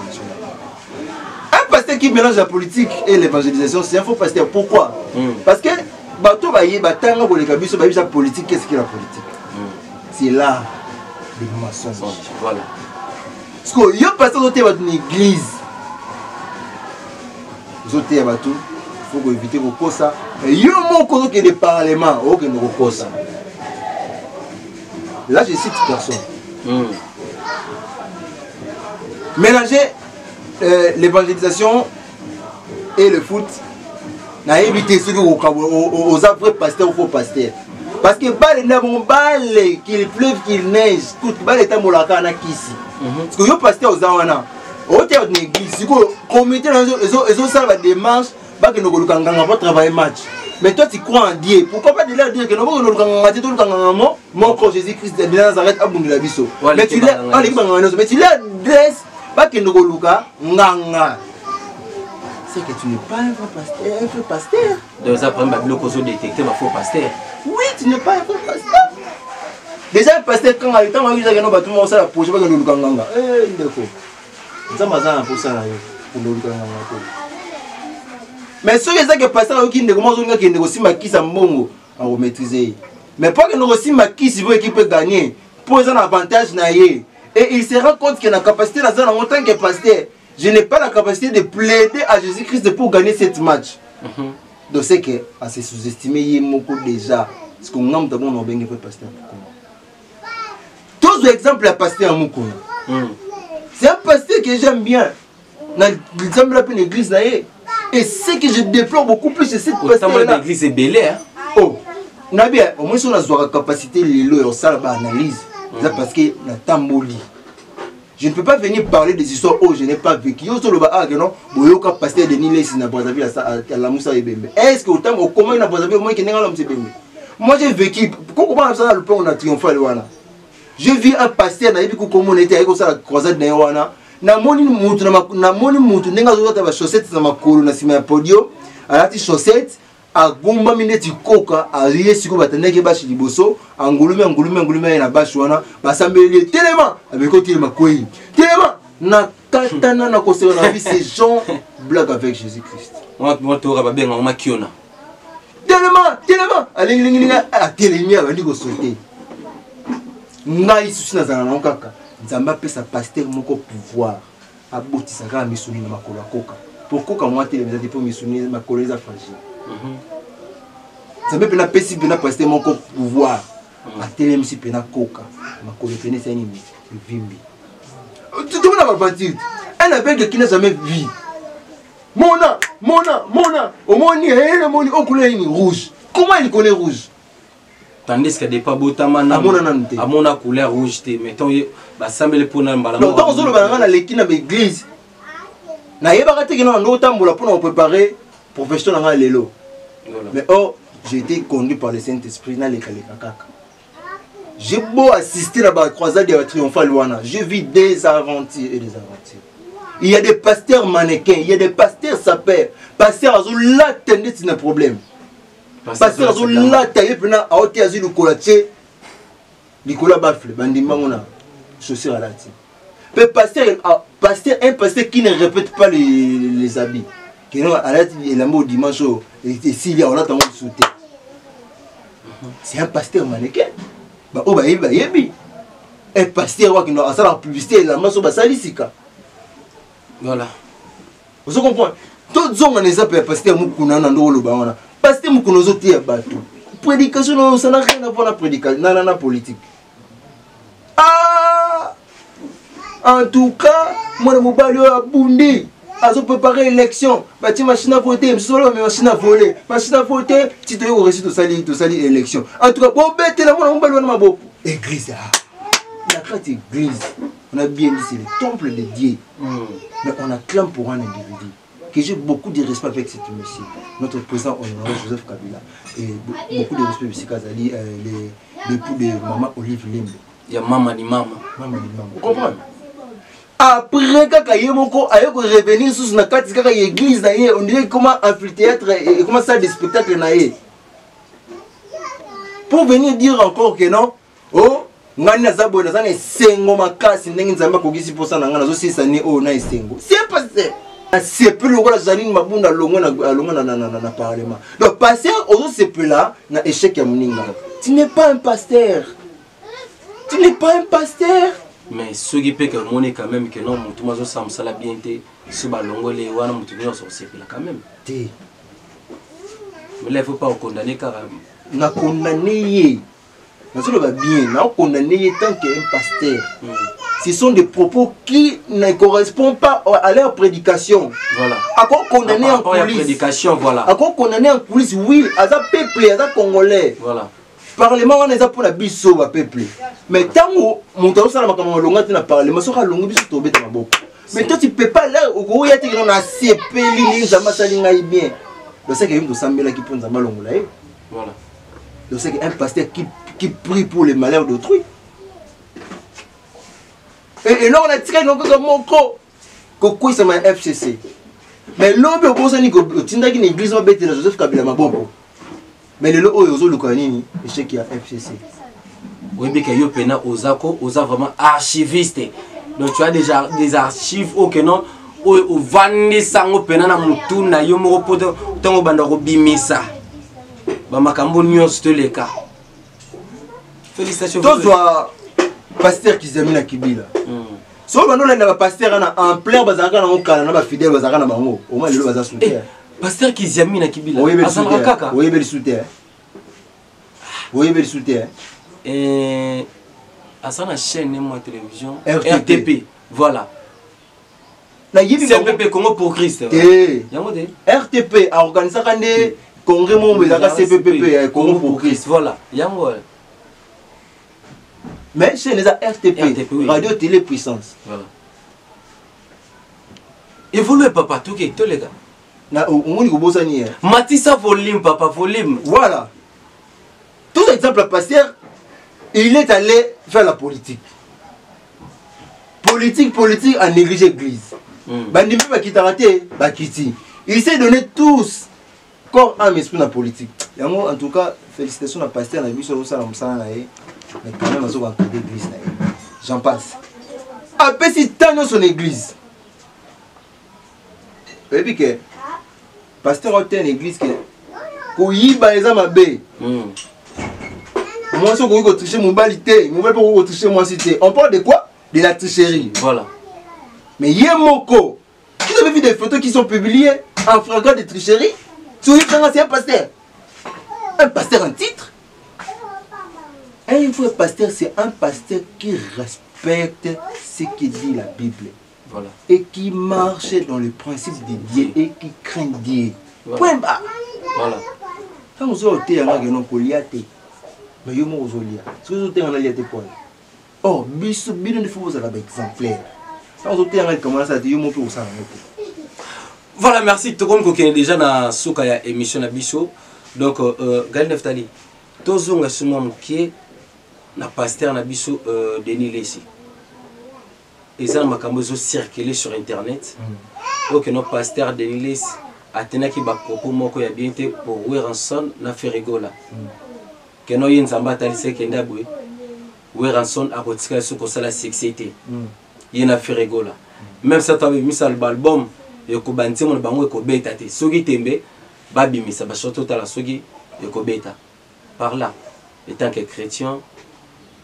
Un pasteur qui mélange la politique et l'évangélisation, c'est un faux pasteur. Pourquoi? Parce que bateau va y battre pour les cabis, la politique. Qu'est-ce que la politique? C'est là le mensonge. Voilà. Parce que il y a un pasteur qui est dans une église. Vous êtes à bateau, il faut éviter vos causes. Et il y a un mot qui est des parlements, qui est nos causes. Là, je cite personne. Mélanger l'évangélisation et le foot, n'a évité ceux aux vrais pasteurs ou faux pasteurs. Parce que qu'il pleuve, qu'il neige, tout le temps molaka na kisi. Parce que yo pasteur aux awana, au théâtre de l'église, si vous commettez les autres la démarche, bah que nous allons pas travailler match. Mais toi tu crois en Dieu, pourquoi pas de leur dire que nous allons mon corps Jésus-Christ de Nazareth à Bungla Bisso. Mais tu leur dresses, pas que nous allons c'est que tu n'es pas un faux pasteur. Donc ça prend le cause détecter ma faux pasteur. Oui, tu n'es pas un faux pasteur. Déjà un pasteur quand il temps il y a tout le monde ça la projet pas que nous ganga. Ndeko. Ça m'a ça pour ça là pour nous ganga. Mais ceux qui pasteur qui ne commence à qui aussi makisa mbongo à maîtriser. Mais pas que nous aussi makisi veut équipe gagner. Pose un avantage na yé et il se rend compte qu'il a la capacité dans en tant que pasteur. Je n'ai pas la capacité de plaider à Jésus-Christ pour gagner cette match. Donc c'est que à se sous-estimer beaucoup déjà. Parce qu'on a d'abord on bien fait pasteur. Tous les exemples à pasteur Moukouna. C'est un pasteur que j'aime bien. l'église. Et ce que je déplore beaucoup plus, c'est cette pasteur-là. L'église est belle, hein? Oh, au moins, si on a la capacité de faire l'analyse, c'est parce que la tamboli. Je ne peux pas venir parler des histoires où je n'ai pas vécu. Est-ce que comment il a moi j'ai vécu. Comment ça le plan on a triomphé à je vis un pasteur na yebi comment on était avec ça la croisade na wana na moni mutu nenga zo ta ba chaussette na makolo na sima ya podium alati chaussette agumba mineti koka ariye siko batandeke bashi liboso angulume na bashi wana basambeli tellement avec côté makoyi tellement na katana na kosela na vie ces gens blague avec Jésus-Christ moi to ba benga ma kiona tellement alingilinga atelemi abandi ko sauter ngai susi na zana kaka nzamba pesa pasteur moko pouvoir abotisa ka misuni na makolo koka pour koka moi télé mais pour misuni makolo za fragile nzamba pena pesi pena pasteur moko pouvoir atelemi si pena koka makolo pena c'est ni vimbi tout le monde va partir elle avec qui n'a jamais vu Mona au moins ni elle moni au couleur ni rouge comment il connaît rouge tandis que des pas botama na amona couleur rouge te mettons ba sambele pona mbala non tant ozolo ba na lekina ba église na yeba ka te kina ndo tambola pour préparer profession na lelo mais oh j'ai été conduit par le Saint-Esprit na lekaleka kaka j'ai beau assister à la croisade de triomphale wana je vis des aventures et des aventures. Il y a des pasteurs mannequins, il y a des pasteurs sapeurs, pasteurs azola tendez c'est un problème. Pasteur azola taillé pena a ôté azulu kolache Nicolas Bafle bandimba mona chaussures à la tête. Mais un pasteur qui ne répète pas les habits. Qui non à la tête il a mot dimanche et s'il y a on a tant sauté. C'est un pasteur mannequin. Bah oh bah yebi. Un pasteur qui a la publicité la maso ba salisika. Voilà. Vous comprenez? Tout le monde est appelé pasteur Mukuna Nando Lobana. Pasteur Mukuna Zotia Batou. Prédication, ça n'a rien à voir avec la prédication, la politique. Ah! En tout cas, moi, je suis à Bundi. Ils préparé l'élection. Bâti machine à voter, machine à voler. Machine à voter, si tu as réussi de salir l'élection. En tout cas, bon, bête, là, on va aller église. La carte église. On a bien dit, c'est le temple de Dieu. Mais on acclame pour un individu. Que j'ai beaucoup de respect avec cet monsieur. Notre président honoré Joseph Kabila. Et beaucoup de respect aussi Kazali, l'époux de maman Olive Limbe. Il y a maman ni maman. Vous comprenez? Après, quand il y a revenir sur la carte, quand il y a l'église, on dirait comment amphithéâtre et comment ça des spectacles. Pour venir dire encore que non, oh, ngani nazabo nazana sengo makasi ndenge nzamba kogisi posa na ngana zo sisa ni o na sengo c'est passé c'est plus le Zanine mabunda longo na parlement donc pasteur ozo c'est plus là na échec ya muninga tu n'es pas un pasteur mais ce qui peut que monnaie quand même que non mutu mazo samsala bien te ce balongo le wana mutu nyo so c'est là quand même té mais là il faut pas condamner car na condamner bien, on condamné tant qu'un pasteur. Ce sont des propos qui ne correspondent pas à leur prédication. Voilà. À quoi condamner en coulisses. Prédication, voilà. À quoi condamner en coulisses, oui, à ça peuple, à ça congolais. Voilà. Parlement, on est pour la biso à peuple. Mais tant que mon temps, ça n'a pas longueur dans le parlement, ça a longueur biso tomber dans ma boue. Mais toi, tu ne peux pas là, où il y a des gens qui ont CP, les gens qui bien. Donc, c'est qu'il y a une de qui prend mal longueur. Voilà. Donc, c'est un pasteur qui prie pour les malheurs d'autrui. Et là, on a tiré mon corps. Pourquoi c'est un FCC? Mais là, on a une église qui est Joseph Kabila. Mais le lot, il y a un FCC. Oui, mais il y a vraiment archiviste. Donc, tu as déjà des archives au Kenon. Au Vandi Sango Penana Mutuna, Yomo Poto, Tango Bandaro Bimisa. Bamakambo Nyos Teleka. Félicitations. Toi, pasteur qui s'est mis à Kibila. Si on a un pasteur en plein bazar, on a un fidèle bazar, au moins le bazar soutien. Pasteur qui s'est mis à Kibila. Oui, bel soutien. Oui, bel soutien. Et à sa chaîne, moi, télévision, RTP. Voilà. CPP Congo pour Christ. RTP a organisé un congrès CPP Congo pour Christ. Voilà. Mais chez les RTP, Radio Télé Puissance. Voilà. Évolue papa, tout les gars. Matissa volume papa, volume. Voilà. Tout exemple pasteur, il est allé faire la politique. Politique à négliger l'église. Bandimbi Bakitarate, Bakiti. Il s'est donné tous corps, âme, esprit dans la politique. En tout cas, félicitations à pasteur, mais quand même, on a l'église. J'en passe. Après, si tant dans son église. Et puis que pasteur a une église qui est moi, si on tricher mon balité, on tricher moi cité. On parle de quoi? De la tricherie. Voilà. Mais Yemoko, vous avez vu des photos qui sont publiées en flagrant de tricherie? C'est un pasteur. Un pasteur en titre. Un vrai pasteur, c'est un pasteur qui respecte ce que dit la Bible. Voilà. Et qui marche dans le principe de Dieu et qui craint Dieu. Point bas. Voilà. Quand vous avez un mais vous avez un lié. Oh, biso bino ne faut pas être exemplaire. Quand vous avez comment ça dit, vous ça. Voilà, merci. Tout le monde qui est déjà dans la émission de Bisso. Donc, Gal Neftali, tous les gens qui na pasteur na Bisso Denis Lessi. Ils ont circulé sur internet. Donc, notre pasteur Denis Lessi a tenu qui ba propos moko ya bien été pour Weranson na Ferrigola. Que nous y nzamba talise kenda bwe. Weranson a retiré ce qu'on ça la sexité. Y na Ferrigola. Même ça tu avais mis ça l'album et ko banti mon bango ko beta te. Sogi tembe ba bimisa ba choto ta la sogi et ko beta. Par là, étant que chrétien,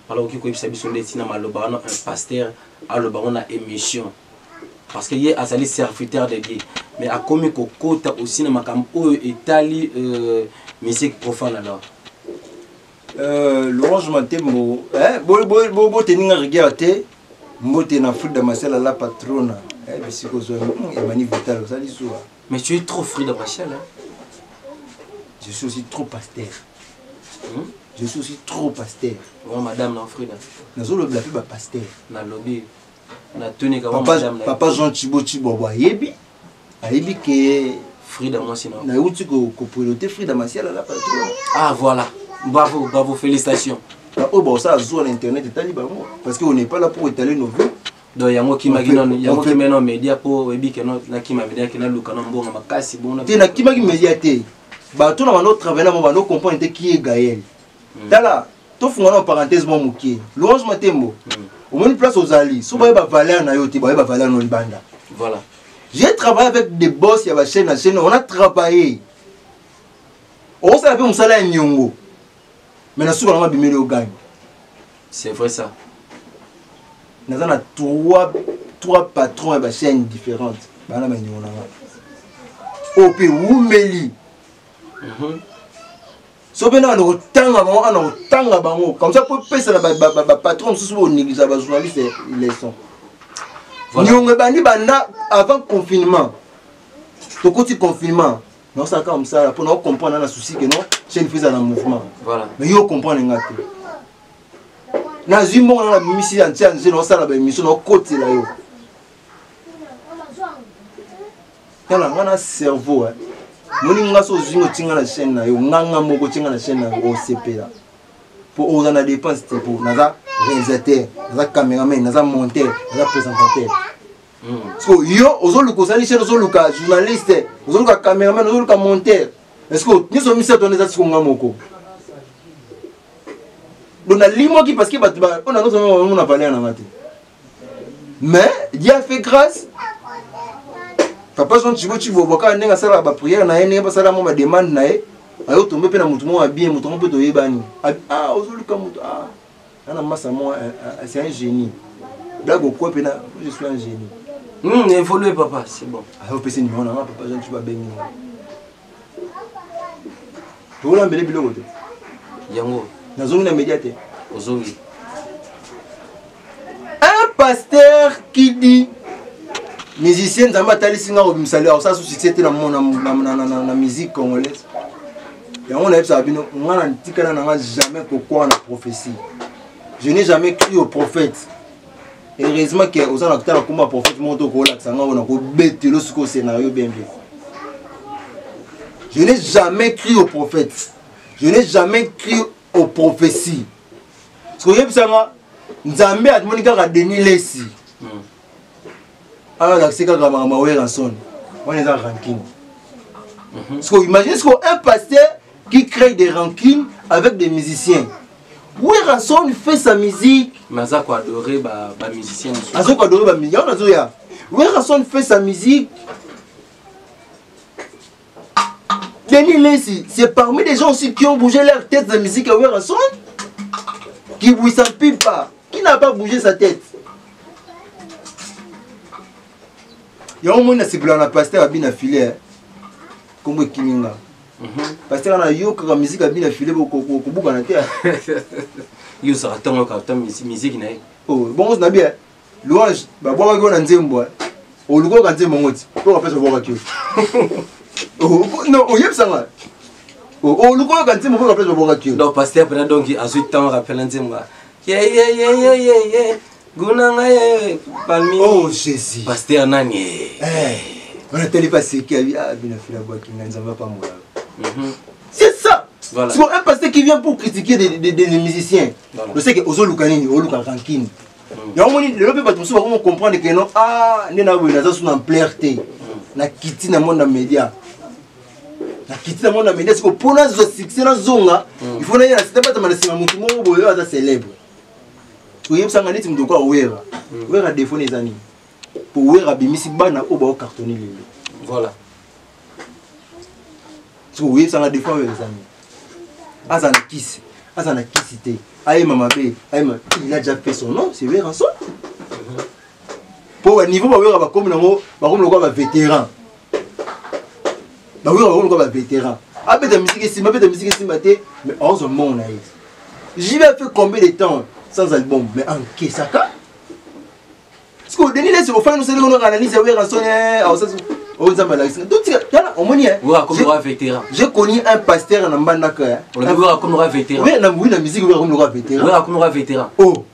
alors que ça biso ndeti na maloba un pasteur a le baron na émission. Parce qu'il y a un serviteur de Dieu. Mais à comme Kokota aussi dans ma campagne Italie musique profane alors. L'orange Matembo, bo teninga regarder, mbote na fruit de Marcel la patronne. C'est que Emmanuel Vital ça dit souvent. Mais tu es trop fruit de Marcel hein. Je suis aussi trop pasteur. Je suis aussi trop pasteur. Oh madame non fruit là. Nazo le blapé ba pasteur. Na lobby. Na tuni ka madame. Papa Jean Chibo yebi. Ayebi que Frida moi sinon. Na uti ko piloter Frida Marcel la patronne. Ah voilà. Bravo, bravo, félicitations. Oh bon ça sur l'internet parce qu'on n'est pas là pour étaler nos vues. Donc il y a moi qui m'a dit non, il y a moi qui m'a non média pour ebi que non na qui m'a média qui na luka na mbonga makasi bon na. Te na qui m'a média te. Ba tout na notre travail là on va nous comprendre qui est Gaël. Tala, to fungana en parenthèse mon mukie. L'orange Matembo. Au moins une place aux alliés. So ba valeur na yo te ba valeur no libanda. Voilà. J'ai travaillé avec des boss ya ba chaîne, on a travaillé. On s'est appelé on sala nyongo. Mais na souvent on a bimé au gagne. C'est vrai ça. Nous avons trois patrons et chaînes différentes. Bana nyongo na. Ope Wumeli. So bien on tanga bango comme ça pour passer la patron sous au néglige ba journaliste ils sont. Nyongo bandi banda avant confinement. To côté confinement. Non ça comme ça pour nous comprendre la souci que non chaîne faisait un mouvement. Voilà. Mais yo comprendre ngate. Na zimbo na misi entière non ça la émission no côté là yo. Kana ngana cerveau hein. Moninga so zingo tinga la chaîne na yo nganga moko tinga la chaîne na OCP là. Pour aux na dépense pour naza réalisateur, naza caméraman, naza monteur, naza présentateur. So yo ozoluka osalisha ozoluka journaliste, ozoluka caméraman, ozoluka monteur. Est-ce que nous sommes mis à donner ça sur ngamoko? Donc na limo qui parce que on a notre on a parlé en matin. Mais Dieu a fait grâce. Papa Jean Chibo boka nenga sala ba prière na ene ba sala mo ba demande na e. Ayo tombe pe na mutu mo bien mutu mo pe to yebani. Ah ozoluka mutu ah. Ana massa moi c'est un génie. Dago quoi pe na je suis un génie. Évoluer papa, c'est bon. Ayo pe c'est numéro na papa Jean Chibo bengi. Tu veux l'embêter biloko te? Yango. Nazongi na médiateur. Ozongi. Un pasteur qui dit musicien nzambe atalisi nga obimsali osala succès te na musique congolaise yango nayebisaka bino nga na tikala na nga jamais kokwa na prophétie. Je n'ai jamais cru au prophète. Heureusement que oza na kutala komba prophète moto kolakisa nga ona kobetelo siko scénario bien bien. Je n'ai jamais cru au prophète. Je n'ai jamais cru aux prophéties. Ce que yebisa nga nzambe atmoni kaka Denis Lesi. Alors là c'est kaka mawe ranson. On est en ranking. Parce que imaginez ce qu'un pasteur qui crée des rankings avec des musiciens. Oui, Ranson fait sa musique. Mais ça quoi adorer ba musicien. Azo quoi adorer ba musicien. On a dit ya. Oui, Ranson fait sa musique. Denis Lesi, c'est parmi les gens aussi qui ont bougé leur tête de musique à oui, Ranson. Qui ne s'empile pas. Qui n'a pas bougé sa tête. Il y a un moment qui a pasteur a bien affilé. Comme Kiminga. Pasteur na yo ka musique a bien affilé ko buka na terre. Yo ça attend ka musique na. Oh bon on a bien. Louange ba boka ko na nzembo. O luko ka nzembo ngoti. Ko ka pesa boka kyo. Oh non, o yeb sanga. O luko ka nzembo ko ka pesa boka kyo. Donc pasteur pendant donc a 8 ans rappelle nzembo. Yeah. Gunanga palmi. Oh Jésus. Pasteur nani. On a tellement passé qu'il y a bien affilé boka qui n'en va pas mourir. C'est ça. Voilà. C'est un pasteur qui vient pour critiquer des musiciens. Voilà. Je sais que Ozo Lukanini, Oluka Rankin. Il y a un moment où le peuple va comprendre que non, ah, nous avons une ampleur. Na kiti na monde média. Na kiti na monde média, c'est que pour nous succès na zonga, il faut naïa c'est pas tellement c'est mutu mo boyo ata célèbre. Tu yem sanga niti mdoko wera. Wera défaut les amis. Pour wera bimisi bana o ba cartonner lelo. Voilà. Oui, ça a des fois les amis. Azana Kiss, Azana Kissité. Aïe Mama B, il a déjà fait son nom, c'est vrai Ranson. Pour un niveau, on va comme le vétéran. On va vétéran. Après la musique, mais on se monte. J'y vais faire combien de temps sans album, mais en Kessaka. Parce que Denis Lesi, au fin, nous savons qu'on analyse Ranson. J'ai connu un pasteur en Mbandaka. Vétéran. Oui, la musique vétéran. Oh,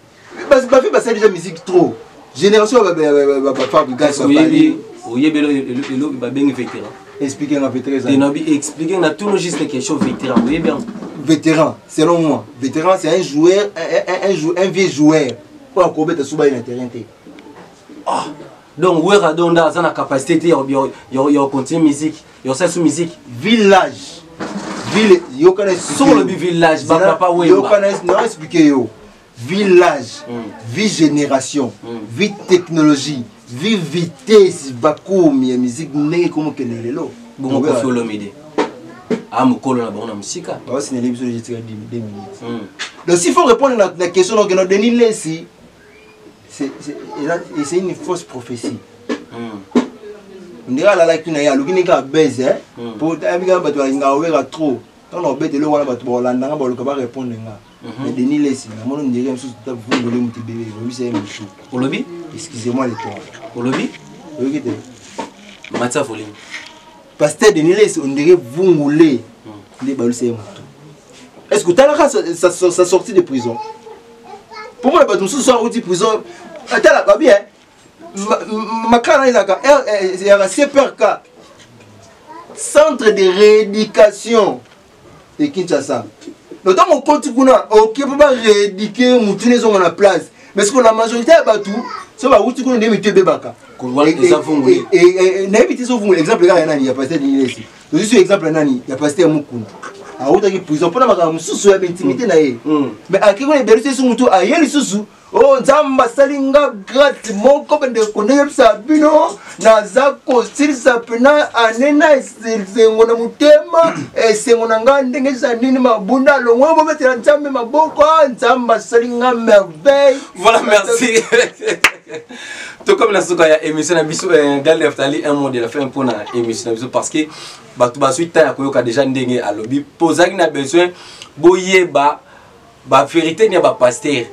parce que c'est déjà musique trop. Génération va fabriquer. Expliquez un vétéran. Expliquez à tout le juste quelque chose vétéran. Oui bien. Vétéran, selon moi. Vétéran, c'est un joueur, un vieux joueur. Pour accompagner ta souba inintéressante. Ah. Donc, où est la capacité de continuer musique, de musique. Village. Ville, sur le village, papa, oui. Non, expliquez yo. Village, vie génération, vie technologie, vie vitesse, bakoum, y a musique n'est comme que n'est l'eau. Bon, on peut faire l'homme idée. Ah, mon colo, on a musique. C'est une émission de 2 minutes. Donc, s'il faut répondre à la question, donc, nous Denis Lesi. C'est une fausse prophétie. On dirait la laïque n'a pas baisé pour trop. Quand on bête le on va répondre. Mais Denis Lesi, on dirait au lobby. Excusez-moi les toits. Au lobby. Matza Folim. Pasteur Denis Lesi, on dirait vous moulez les balles. Est-ce que tu as sa sortie de prison? Pour moi, les gens sont en prison. Attends, bien. Ma canne il y a un CPRK. Centre de rééducation de Kinshasa. Notamment, on continue à rééduquer la place. Mais ce que la majorité a battu, c'est que vous avez mis des bébaka. Et n'invitez pas vous. Exemple, il y a pasteur Denis Lesi. Je suis exemple, il y a pasteur Mukuna. A outra que prison pour na mususu ya intimité na ye mais akiko le berite su mutu ayeli susu oh nzamba salinga grati moko bende koneye bisa bino na zako silisa pena anena sengo na mutema sengo na nga ndenge za nini mabunda longwe bo betela nzambe maboko nzamba salinga merveille. Voilà, merci. Tout comme la souka ya émission na biso Galde Aftali un mot de la fin pour na émission na biso parce que bato basuita ya koyoka déjà ndenge à lobby posaki na besoin boyeba ba vérité ni ba pasteur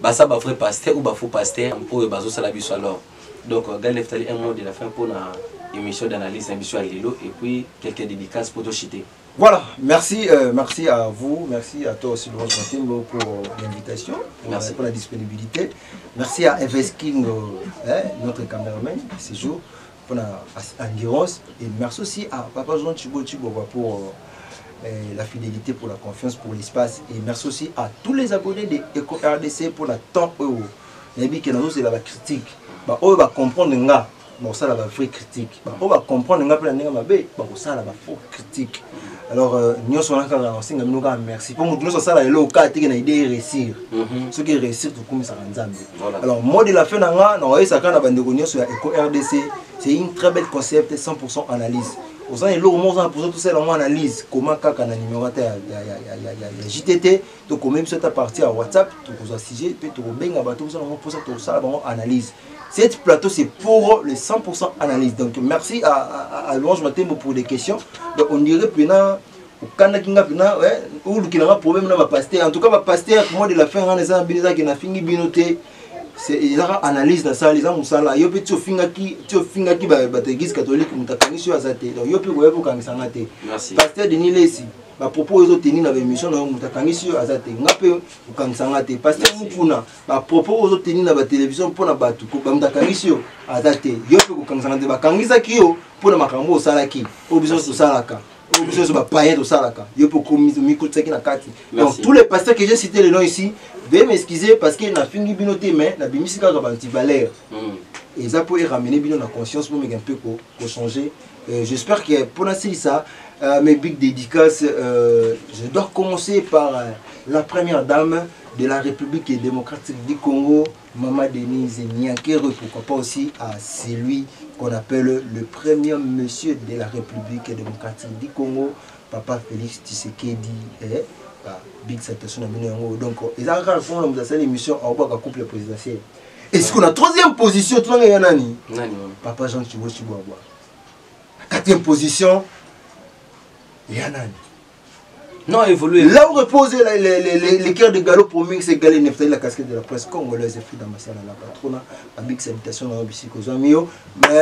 ba ça ba vrai pasteur ou ba faux pasteur pour bazo sala biso alors Donc, Gal Neftali, un mot de la fin pour une émission d'analyse, une émission à Lilo, et puis quelques dédicaces pour Toshité. Voilà, merci, merci à vous, merci à toi aussi, Louange Matembo, pour l'invitation, pour la disponibilité. Merci à FS King, notre caméraman, ce jour, pour l'endurance. Et merci aussi à Papa Jean Chibo pour la fidélité, pour la confiance, pour l'espace. Et merci aussi à tous les abonnés de Eco RDC pour la temps où c'est la critique. On va comprendre nga, ça la vraie critique. On va comprendre nga ça la fausse critique. Alors nous sommes là, merci. Pour nous ça la lo ka tiki na idée réussir. Ce qui réussir tout comme ça nzambe. Alors moi de la fin nga na ça kana bandeko nyo sur Eco RDC, c'est une très belle concept 100% analyse. Au sein de l'eau, tout ça, on analyse comment kaka na numéro ya JTT, donc même si tu as parti à WhatsApp, tu as sujet, tu as benga bateau, tout ça, on analyse. Cette plateau, c'est pour le 100% analyse. Donc merci à Louange Matembo pour des questions. Donc on dirait que au Kanakinga, ou le Kinanga problème, va passer. En tout cas, va passer à moi de la fin, on a un qui n'a fini binoté. C'est une analyse dans ça, les gens musala. Yo petit finga qui l'église catholique mutakani sur azate. Donc yo peut pour quand ça ngate. Merci. Pasteur Denis Lesi, ba propos aux tenir dans émission na mutakani sur azate. Ngape quand ça ngate. Pasteur Mupuna, ba propos aux tenir dans la télévision pour na batu ko ba mutakani sur azate. Yo peut quand ça ngate ba kangisa kiyo pour na makambo salaki. Obiso to salaka. Obiso so ba paye to salaka. Yo peut commis micro tsaki na kati. Donc tous les pasteurs que j'ai cités les noms ici, veuillez m'excuser parce que na fingi binoté mais na bimisika ka banti valeur. Et ça peut ramener bien la conscience pour un peu pour changer. J'espère que pour l'instant ça mes big dédicaces je dois commencer par la première dame de la République démocratique du Congo, Maman Denise Nyankere, pourquoi pas aussi à celui qu'on appelle le premier monsieur de la République démocratique du Congo, Papa Félix Tshisekedi. Big citation donc ils ont fait cette émission en bas couple présidentiel. Est-ce qu'on a troisième position tu vois nani Papa Jean Chibo Chiboaba. Quatrième position Yanani. Non, évoluer. Là où repose les cœurs de galop pour mix et Galé Neftali, la casquette de la presse congolaise, et dans ma salle à la patrona, avec salutation dans le Bissiko.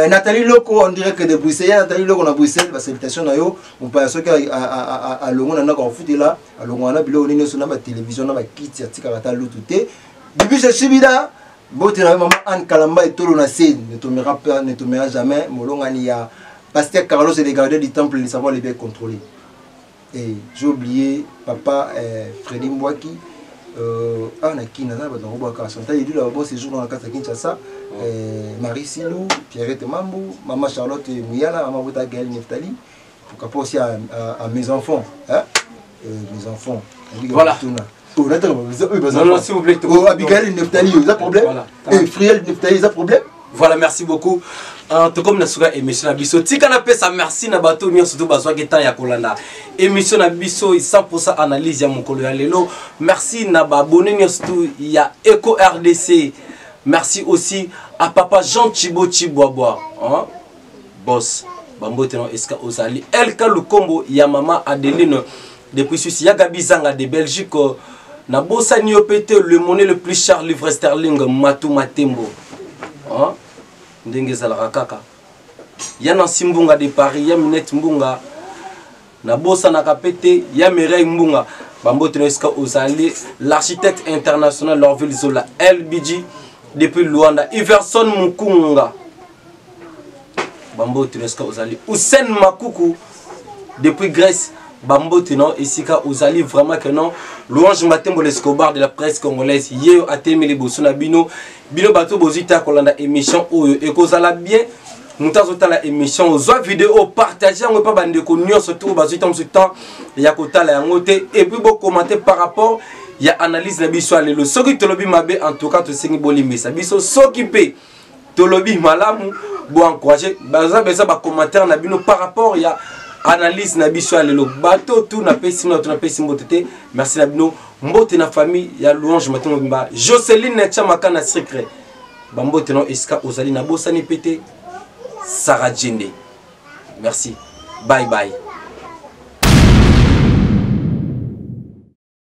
Nathalie Loco, on dirait que de Bruxelles, Nathalie Loco à Bruxelles, la salutation à yo, on peut à Longon, on a encore foutu là, à Longon, on a bilo, on est sur la télévision, on a quitté, Tikavata, l'outé. Depuis ce chibida, Boté, maman Anne Kalamba et Tolo Nassé, ne tombera jamais, Molongania, Pasteur Carlos et les gardiens du temple, les savoir les bien contrôler. Et j'ai oublié papa Freddy Mbouaki. On a qui n'a pas de il dit là bon séjour dans la case à Kinshasa. Marie Silou, Pierrette Mambou, Maman Charlotte Mouyala, Maman Bouta Gaël Neftali. Pourquoi pas aussi à mes enfants. Hein? Mes enfants. Voilà. Oh, non, s'il vous plaît. Oh, Abigail Neftali, il y a problème. Et Friel Neftali, il y a problème. Voilà, merci beaucoup. Tout comme nous émission na biso tika na pesa merci na bato nyo surtout bazwa ke temps ya kolanda émission na biso 100% analyse ya mokolo ya lelo. Merci na ba abonné nyo surtout ya Eco RDC. Merci aussi à Papa Jean Chibo Chiboaba, hein? Boss Bambote non eska ozali Elka Lukombo ya Maman Adeline depuis Suisse ya Gabi Zanga de Belgique na bossa nyo pété le monnaie le plus cher livre sterling Matou Matembo, hein? Ndenge zalaka kaka ya Nancy Mbunga de Paris ya Minette Mbunga na bossa na kapete ya Mireille Mbunga Bambote no eska ozali l'architecte international Lorville Zola LBG depuis Luanda Iverson Mukunga Bambote no eska ozali Hussein Makuku depuis Grèce Bambote no esika ozali vraiment que non Louange Matembo l'Escobar de la presse congolaise yeo atemeli bosuna bino bato bozita kolanda émission oyo ekozala bien mutazo la émission zo vidéo partager ngo pa bande ko nyonso to bazita msuta ya kotala yango te et puis bo commenter par rapport ya analyse na biso alelo soki tolobi mabe en tout cas to sengi bolimbisa biso soki pe tolobi malamu bo encourager baza besa ba commentaire na bino par rapport ya analyse na biso alelo bato tout na pesi mbotete merci na bino mbote na famille ya Louange Matembo bimba Joseline Chamaka na secret bambote no eska ozali na bosani pété Sarah Djende merci bye bye.